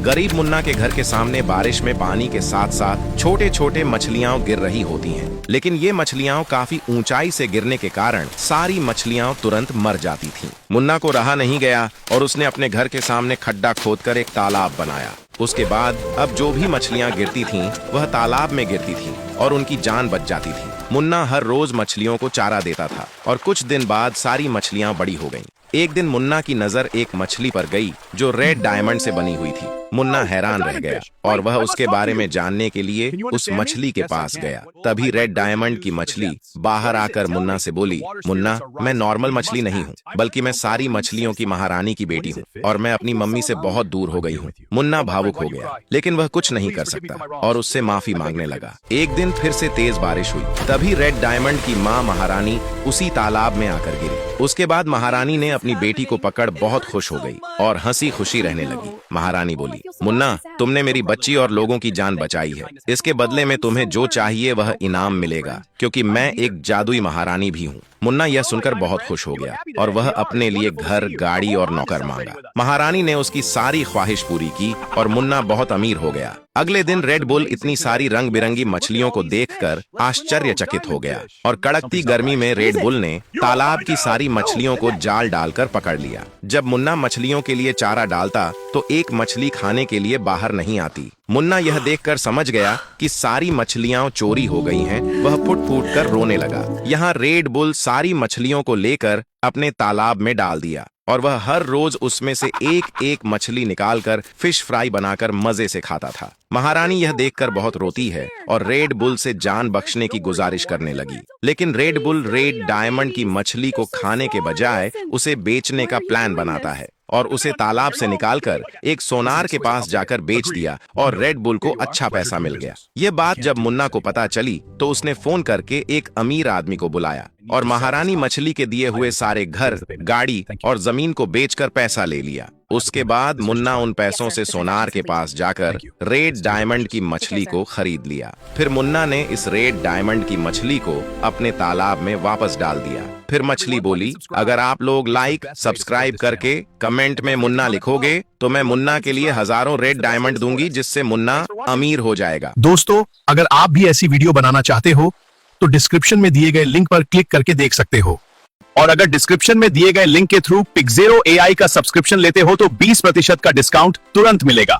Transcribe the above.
गरीब मुन्ना के घर के सामने बारिश में पानी के साथ साथ छोटे छोटे मछलियां गिर रही होती हैं। लेकिन ये मछलियां काफी ऊंचाई से गिरने के कारण सारी मछलियां तुरंत मर जाती थीं। मुन्ना को रहा नहीं गया और उसने अपने घर के सामने खड्डा खोदकर एक तालाब बनाया। उसके बाद अब जो भी मछलियां गिरती थीं, वह तालाब में गिरती थीं और उनकी जान बच जाती थी। मुन्ना हर रोज मछलियों को चारा देता था और कुछ दिन बाद सारी मछलियां बड़ी हो गईं। एक दिन मुन्ना की नजर एक मछली पर गई जो रेड डायमंड से बनी हुई थी। मुन्ना हैरान रह गया और वह उसके बारे में जानने के लिए उस मछली के पास गया। तभी रेड डायमंड की मछली बाहर आकर मुन्ना से बोली, मुन्ना, मैं नॉर्मल मछली नहीं हूँ, बल्कि मैं सारी मछलियों की महारानी की बेटी हूँ और मैं अपनी मम्मी से बहुत दूर हो गई हूँ। मुन्ना भावुक हो गया, लेकिन वह कुछ नहीं कर सकता और उससे माफी मांगने लगा। एक दिन फिर से तेज बारिश हुई। तभी रेड डायमंड की माँ महारानी उसी तालाब में आकर गिरी। उसके बाद महारानी ने अपनी बेटी को पकड़ बहुत खुश हो गई और हंसी खुशी रहने लगी। महारानी बोली, मुन्ना, तुमने मेरी बच्ची और लोगों की जान बचाई है। इसके बदले में तुम्हें जो चाहिए वह इनाम मिलेगा, क्योंकि मैं एक जादुई महारानी भी हूँ। मुन्ना यह सुनकर बहुत खुश हो गया और वह अपने लिए घर, गाड़ी और नौकर मांगा। महारानी ने उसकी सारी ख्वाहिश पूरी की और मुन्ना बहुत अमीर हो गया। अगले दिन रेड बुल इतनी सारी रंग बिरंगी मछलियों को देखकर आश्चर्यचकित हो गया और कड़कती गर्मी में रेड बुल ने तालाब की सारी मछलियों को जाल डालकर पकड़ लिया। जब मुन्ना मछलियों के लिए चारा डालता तो एक मछली खाने के लिए बाहर नहीं आती। मुन्ना यह देखकर समझ गया कि सारी मछलियां चोरी हो गई हैं। वह फुट फुट कर रोने लगा। यहाँ रेड बुल सारी मछलियों को लेकर अपने तालाब में डाल दिया और वह हर रोज उसमें से एक एक मछली निकालकर फिश फ्राई बनाकर मजे से खाता था। महारानी यह देखकर बहुत रोती है और रेड बुल से जान बख्शने की गुजारिश करने लगी। लेकिन रेड बुल रेड डायमंड की मछली को खाने के बजाय उसे बेचने का प्लान बनाता है और उसे तालाब से निकालकर एक सोनार के पास जाकर बेच दिया और रेड बुल को अच्छा पैसा मिल गया। यह बात जब मुन्ना को पता चली तो उसने फोन करके एक अमीर आदमी को बुलाया और महारानी मछली के दिए हुए सारे घर, गाड़ी और जमीन को बेचकर पैसा ले लिया। उसके बाद मुन्ना उन पैसों से सोनार के पास जाकर रेड डायमंड की मछली को खरीद लिया। फिर मुन्ना ने इस रेड डायमंड की मछली को अपने तालाब में वापस डाल दिया। फिर मछली बोली, अगर आप लोग लाइक, सब्सक्राइब करके कमेंट में मुन्ना लिखोगे तो मैं मुन्ना के लिए हजारों रेड डायमंड दूंगी, जिससे मुन्ना अमीर हो जाएगा। दोस्तों, अगर आप भी ऐसी वीडियो बनाना चाहते हो तो डिस्क्रिप्शन में दिए गए लिंक पर क्लिक करके देख सकते हो। और अगर डिस्क्रिप्शन में दिए गए लिंक के थ्रू पिक्सेरो AI का सब्सक्रिप्शन लेते हो तो 20% का डिस्काउंट तुरंत मिलेगा।